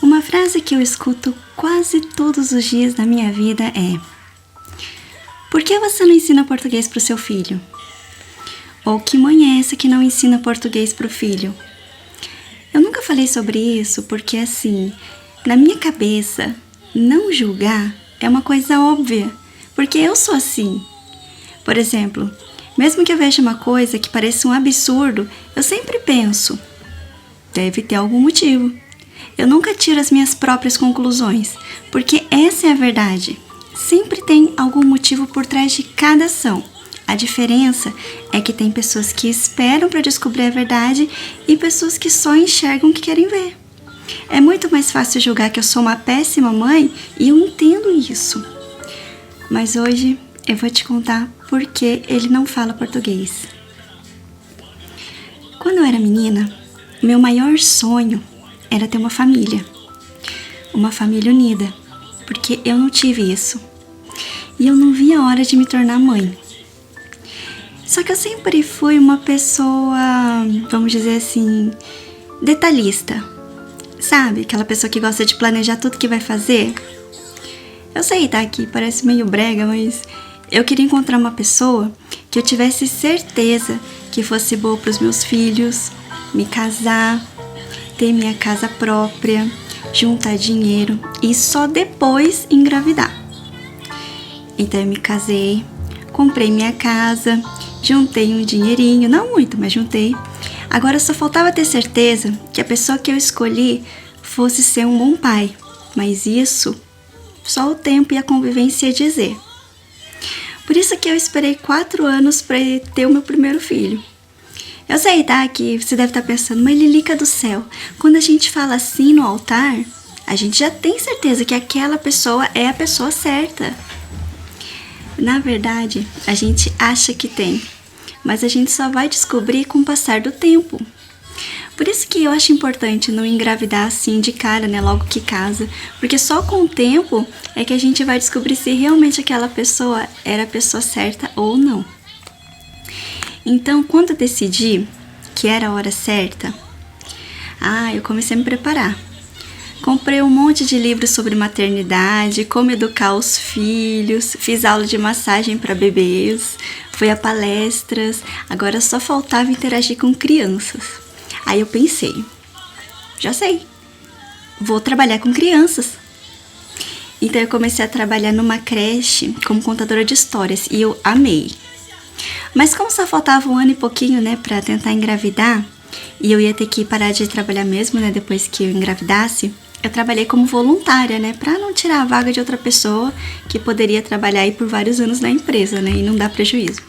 Uma frase que eu escuto quase todos os dias da minha vida é: por que você não ensina português para o seu filho? Ou que mãe é essa que não ensina português para o filho? Eu nunca falei sobre isso porque, assim, na minha cabeça, não julgar é uma coisa óbvia, porque eu sou assim. Por exemplo, mesmo que eu veja uma coisa que pareça um absurdo, eu sempre penso: deve ter algum motivo. Eu nunca tiro as minhas próprias conclusões, porque essa é a verdade. Sempre tem algum motivo por trás de cada ação. A diferença é que tem pessoas que esperam para descobrir a verdade e pessoas que só enxergam o que querem ver. É muito mais fácil julgar que eu sou uma péssima mãe e eu entendo isso. Mas hoje eu vou te contar por que ele não fala português. Quando eu era menina, meu maior sonho era ter uma família unida, porque eu não tive isso. E eu não via a hora de me tornar mãe. Só que eu sempre fui uma pessoa, vamos dizer assim, detalhista. Sabe? Aquela pessoa que gosta de planejar tudo que vai fazer. Eu sei, tá? Aqui parece meio brega, mas eu queria encontrar uma pessoa que eu tivesse certeza que fosse boa para os meus filhos, me casar, ter minha casa própria, juntar dinheiro e só depois engravidar. Então eu me casei, comprei minha casa, juntei um dinheirinho, não muito, mas juntei. Agora só faltava ter certeza que a pessoa que eu escolhi fosse ser um bom pai, mas isso só o tempo e a convivência ia dizer. Por isso que eu esperei 4 anos para ter o meu primeiro filho. Eu sei, tá, que você deve estar pensando: mas Lilica do céu, quando a gente fala assim no altar, a gente já tem certeza que aquela pessoa é a pessoa certa. Na verdade, a gente acha que tem, mas a gente só vai descobrir com o passar do tempo. Por isso que eu acho importante não engravidar assim de cara, né, logo que casa, porque só com o tempo é que a gente vai descobrir se realmente aquela pessoa era a pessoa certa ou não. Então, quando eu decidi que era a hora certa, eu comecei a me preparar. Comprei um monte de livros sobre maternidade, como educar os filhos, fiz aula de massagem para bebês, fui a palestras, agora só faltava interagir com crianças. Aí eu pensei: já sei, vou trabalhar com crianças. Então eu comecei a trabalhar numa creche como contadora de histórias e eu amei. Mas como só faltava 1 ano e pouquinho, né, pra tentar engravidar, e eu ia ter que parar de trabalhar mesmo, né, depois que eu engravidasse, eu trabalhei como voluntária, né, pra não tirar a vaga de outra pessoa que poderia trabalhar aí por vários anos na empresa, né, e não dar prejuízo.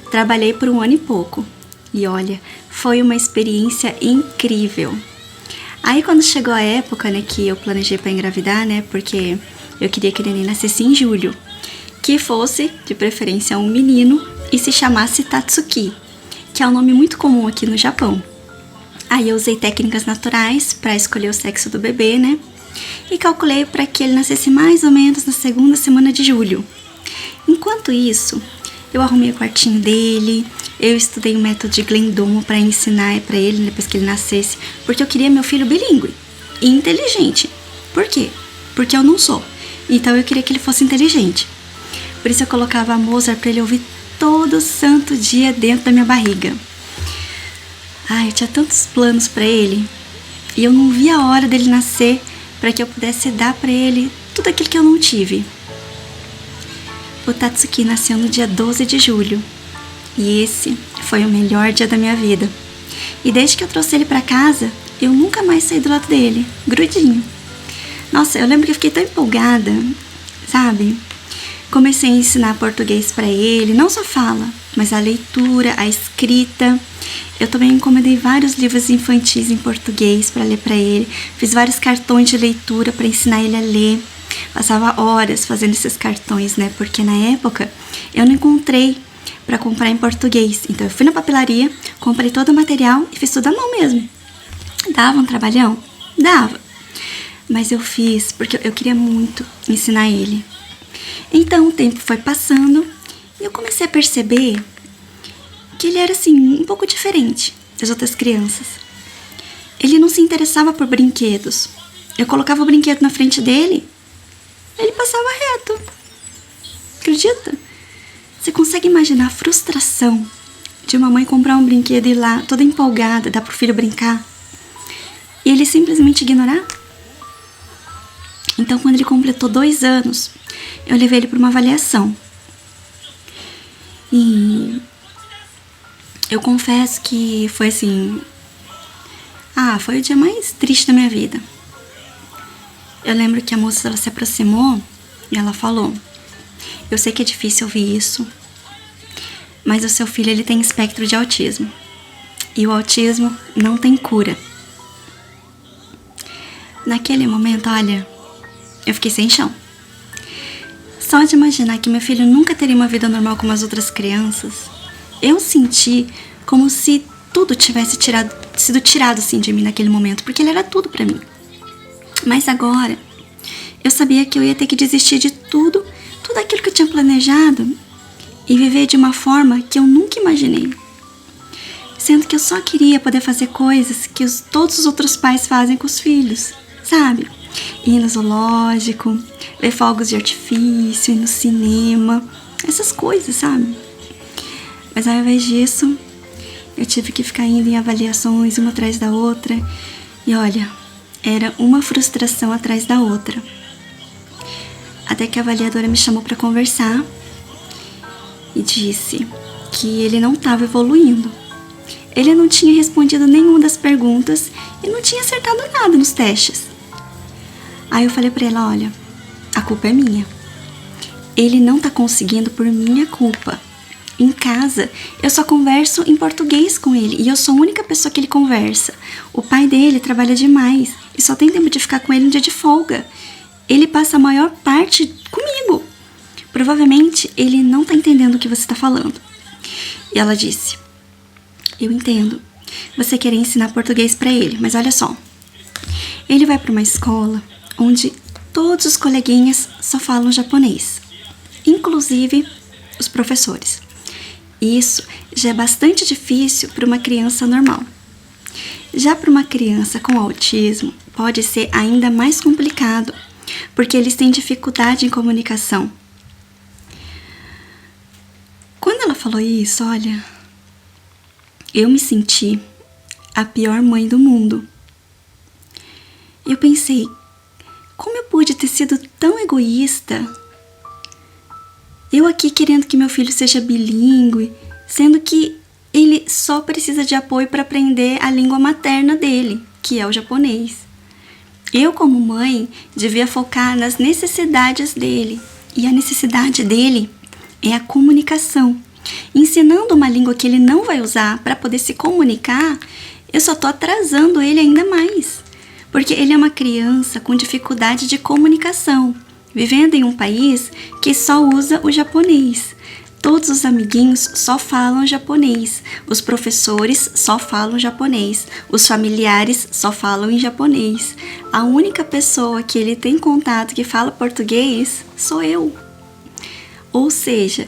Trabalhei por 1 ano e pouco, e olha, foi uma experiência incrível. Aí quando chegou a época, né, que eu planejei pra engravidar, né, porque eu queria que o neném nascesse em julho, que fosse, de preferência, um menino e se chamasse Tatsuki, que é um nome muito comum aqui no Japão. Aí eu usei técnicas naturais para escolher o sexo do bebê, né? E calculei para que ele nascesse mais ou menos na 2ª semana de julho. Enquanto isso, eu arrumei o quartinho dele, eu estudei o método de Glendomo para ensinar para ele depois que ele nascesse, porque eu queria meu filho bilíngue e inteligente. Por quê? Porque eu não sou. Então eu queria que ele fosse inteligente. Por isso eu colocava a Mozart para ele ouvir todo santo dia dentro da minha barriga. Eu tinha tantos planos para ele e eu não via a hora dele nascer para que eu pudesse dar para ele tudo aquilo que eu não tive. O Tatsuki nasceu no dia 12 de julho e esse foi o melhor dia da minha vida. E desde que eu trouxe ele para casa, eu nunca mais saí do lado dele, grudinho. Nossa, eu lembro que eu fiquei tão empolgada, sabe? Comecei a ensinar português para ele, não só fala, mas a leitura, a escrita. Eu também encomendei vários livros infantis em português para ler para ele. Fiz vários cartões de leitura para ensinar ele a ler. Passava horas fazendo esses cartões, né? Porque na época eu não encontrei para comprar em português. Então eu fui na papelaria, comprei todo o material e fiz tudo à mão mesmo. Dava um trabalhão? Dava. Mas eu fiz porque eu queria muito ensinar ele. Então o tempo foi passando e eu comecei a perceber que ele era assim, um pouco diferente das outras crianças. Ele não se interessava por brinquedos. Eu colocava o brinquedo na frente dele, ele passava reto. Acredita? Você consegue imaginar a frustração de uma mãe comprar um brinquedo e ir lá, toda empolgada, dar pro filho brincar, e ele simplesmente ignorar? Então, quando ele completou 2 anos, eu levei ele para uma avaliação. E eu confesso que foi assim... foi o dia mais triste da minha vida. Eu lembro que a moça, ela se aproximou e ela falou: eu sei que é difícil ouvir isso, mas o seu filho, ele tem espectro de autismo. E o autismo não tem cura. Naquele momento, olha, eu fiquei sem chão. Só de imaginar que meu filho nunca teria uma vida normal como as outras crianças, eu senti como se tudo tivesse sido tirado assim de mim naquele momento, porque ele era tudo pra mim. Mas agora, eu sabia que eu ia ter que desistir de tudo aquilo que eu tinha planejado e viver de uma forma que eu nunca imaginei. Sendo que eu só queria poder fazer coisas que todos os outros pais fazem com os filhos, sabe? Ir no zoológico, ver fogos de artifício, ir no cinema, essas coisas, sabe? Mas ao invés disso, eu tive que ficar indo em avaliações uma atrás da outra. E olha, era uma frustração atrás da outra. Até que a avaliadora me chamou para conversar e disse que ele não estava evoluindo. Ele não tinha respondido nenhuma das perguntas e não tinha acertado nada nos testes. Aí eu falei para ela: olha, a culpa é minha. Ele não tá conseguindo por minha culpa. Em casa, eu só converso em português com ele e eu sou a única pessoa que ele conversa. O pai dele trabalha demais e só tem tempo de ficar com ele no dia de folga. Ele passa a maior parte comigo. Provavelmente ele não tá entendendo o que você tá falando. E ela disse: eu entendo, você quer ensinar português pra ele, mas olha só. Ele vai pra uma escola onde todos os coleguinhas só falam japonês, inclusive os professores. Isso já é bastante difícil para uma criança normal. Já para uma criança com autismo, pode ser ainda mais complicado, porque eles têm dificuldade em comunicação. Quando ela falou isso, olha, eu me senti a pior mãe do mundo. Eu pensei, como eu pude ter sido tão egoísta? Eu aqui querendo que meu filho seja bilíngue, sendo que ele só precisa de apoio para aprender a língua materna dele, que é o japonês. Eu, como mãe, devia focar nas necessidades dele. E a necessidade dele é a comunicação. Ensinando uma língua que ele não vai usar para poder se comunicar, eu só estou atrasando ele ainda mais. Porque ele é uma criança com dificuldade de comunicação, vivendo em um país que só usa o japonês. Todos os amiguinhos só falam japonês, os professores só falam japonês, os familiares só falam em japonês. A única pessoa que ele tem contato que fala português sou eu. Ou seja,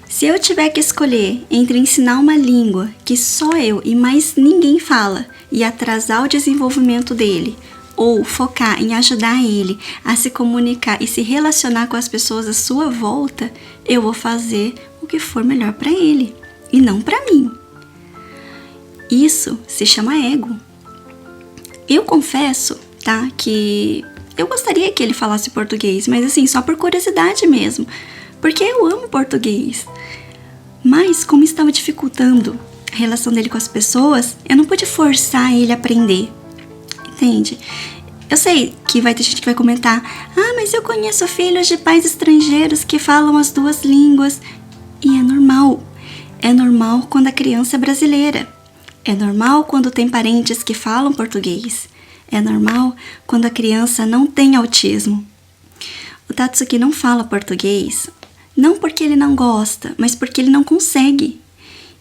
se eu tiver que escolher entre ensinar uma língua que só eu e mais ninguém fala e atrasar o desenvolvimento dele, ou focar em ajudar ele a se comunicar e se relacionar com as pessoas à sua volta, eu vou fazer o que for melhor para ele e não para mim. Isso se chama ego. Eu confesso, tá, que eu gostaria que ele falasse português, mas assim, só por curiosidade mesmo, porque eu amo português. Mas como estava dificultando a relação dele com as pessoas, eu não pude forçar ele a aprender. Entende? Eu sei que vai ter gente que vai comentar: mas eu conheço filhos de pais estrangeiros que falam as 2 línguas. E é normal. É normal quando a criança é brasileira. É normal quando tem parentes que falam português. É normal quando a criança não tem autismo. O Tatsuki não fala português, não porque ele não gosta, mas porque ele não consegue.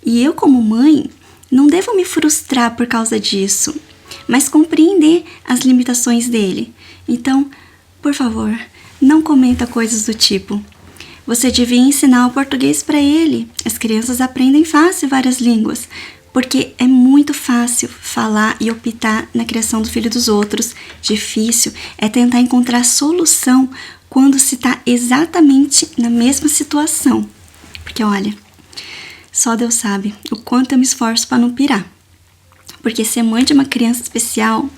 E eu, como mãe, não devo me frustrar por causa disso, mas compreender as limitações dele. Então, por favor, não comenta coisas do tipo: você devia ensinar o português para ele. As crianças aprendem fácil várias línguas. Porque é muito fácil falar e optar na criação do filho dos outros. Difícil é tentar encontrar solução quando se está exatamente na mesma situação. Porque olha, só Deus sabe o quanto eu me esforço para não pirar. Porque ser mãe de uma criança especial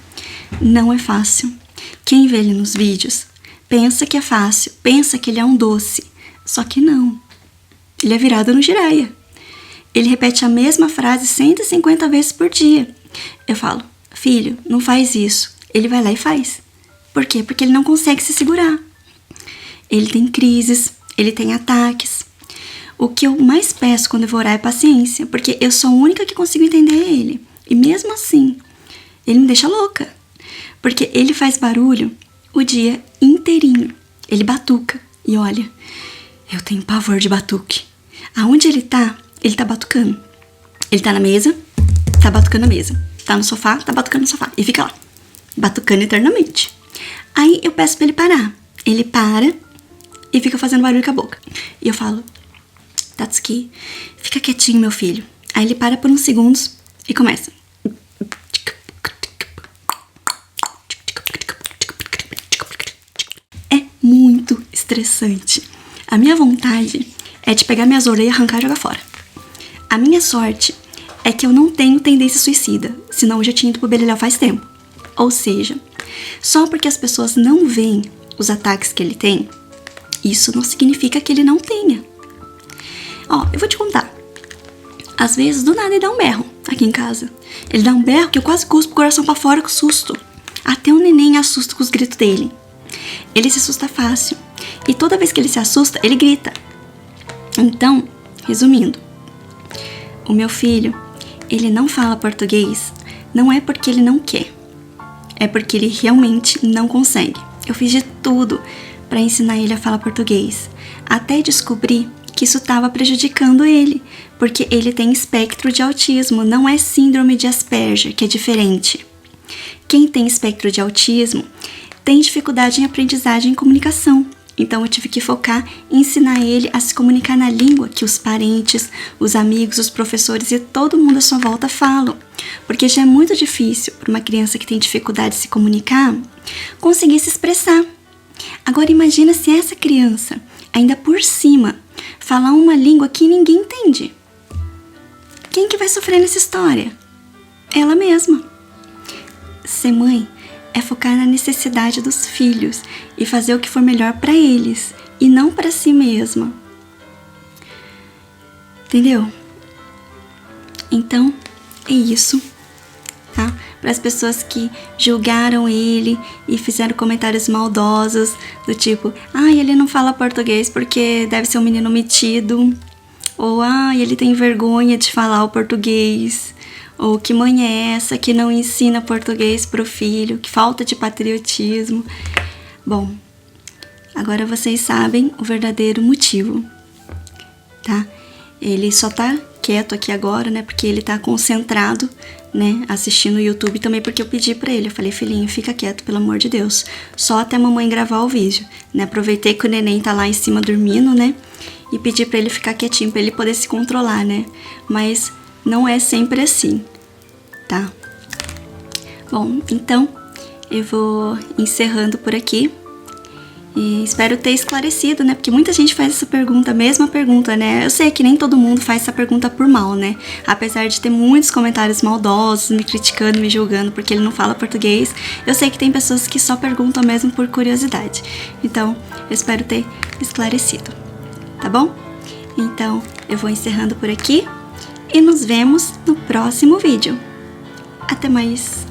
não é fácil. Quem vê ele nos vídeos pensa que é fácil, pensa que ele é um doce. Só que não. Ele é virado no giraia. Ele repete a mesma frase 150 vezes por dia. Eu falo, filho, não faz isso. Ele vai lá e faz. Por quê? Porque ele não consegue se segurar. Ele tem crises, ele tem ataques. O que eu mais peço quando eu vou orar é paciência, porque eu sou a única que consigo entender ele. E mesmo assim, ele me deixa louca. Porque ele faz barulho o dia inteirinho. Ele batuca. E olha, eu tenho pavor de batuque. Aonde ele tá batucando. Ele tá na mesa, tá batucando na mesa. Tá no sofá, tá batucando no sofá. E fica lá, batucando eternamente. Aí eu peço pra ele parar. Ele para e fica fazendo barulho com a boca. E eu falo, Tatsuki, fica quietinho, meu filho. Aí ele para por uns segundos e começa. É muito estressante. A minha vontade é de pegar minhas orelhas, arrancar e jogar fora. A minha sorte é que eu não tenho tendência suicida, senão eu já tinha ido pro beleléu faz tempo. Ou seja, só porque as pessoas não veem os ataques que ele tem, isso não significa que ele não tenha. Ó, eu vou te contar. Às vezes, do nada, ele dá um berro aqui em casa. Ele dá um berro que eu quase cuspo o coração pra fora com susto. Até o neném assusta com os gritos dele. Ele se assusta fácil. E toda vez que ele se assusta, ele grita. Então, resumindo, o meu filho, ele não fala português, não é porque ele não quer, é porque ele realmente não consegue. Eu fiz de tudo para ensinar ele a falar português, até descobrir que isso estava prejudicando ele, porque ele tem espectro de autismo, não é síndrome de Asperger, que é diferente. Quem tem espectro de autismo tem dificuldade em aprendizagem e comunicação. Então eu tive que focar em ensinar ele a se comunicar na língua que os parentes, os amigos, os professores e todo mundo à sua volta falam. Porque já é muito difícil para uma criança que tem dificuldade de se comunicar conseguir se expressar. Agora imagina se essa criança, ainda por cima, falar uma língua que ninguém entende. Quem que vai sofrer nessa história? Ela mesma. Ser mãe é focar na necessidade dos filhos e fazer o que for melhor para eles e não para si mesma. Entendeu? Então, é isso, tá? Para as pessoas que julgaram ele e fizeram comentários maldosos do tipo, ele não fala português porque deve ser um menino metido, ou ele tem vergonha de falar o português. Ou que mãe é essa que não ensina português pro filho? Que falta de patriotismo. Bom, agora vocês sabem o verdadeiro motivo, tá? Ele só tá quieto aqui agora, né? Porque ele tá concentrado, né? Assistindo o YouTube também porque eu pedi pra ele. Eu falei, filhinho, fica quieto, pelo amor de Deus. Só até a mamãe gravar o vídeo, né? Aproveitei que o neném tá lá em cima dormindo, né? E pedi pra ele ficar quietinho, pra ele poder se controlar, né? Mas não é sempre assim, tá? Bom, então eu vou encerrando por aqui e espero ter esclarecido, né? Porque muita gente faz essa pergunta, a mesma pergunta, né? Eu sei que nem todo mundo faz essa pergunta por mal, né? Apesar de ter muitos comentários maldosos, me criticando, me julgando porque ele não fala português, eu sei que tem pessoas que só perguntam mesmo por curiosidade. Então, eu espero ter esclarecido, tá bom? Então, eu vou encerrando por aqui. E nos vemos no próximo vídeo. Até mais!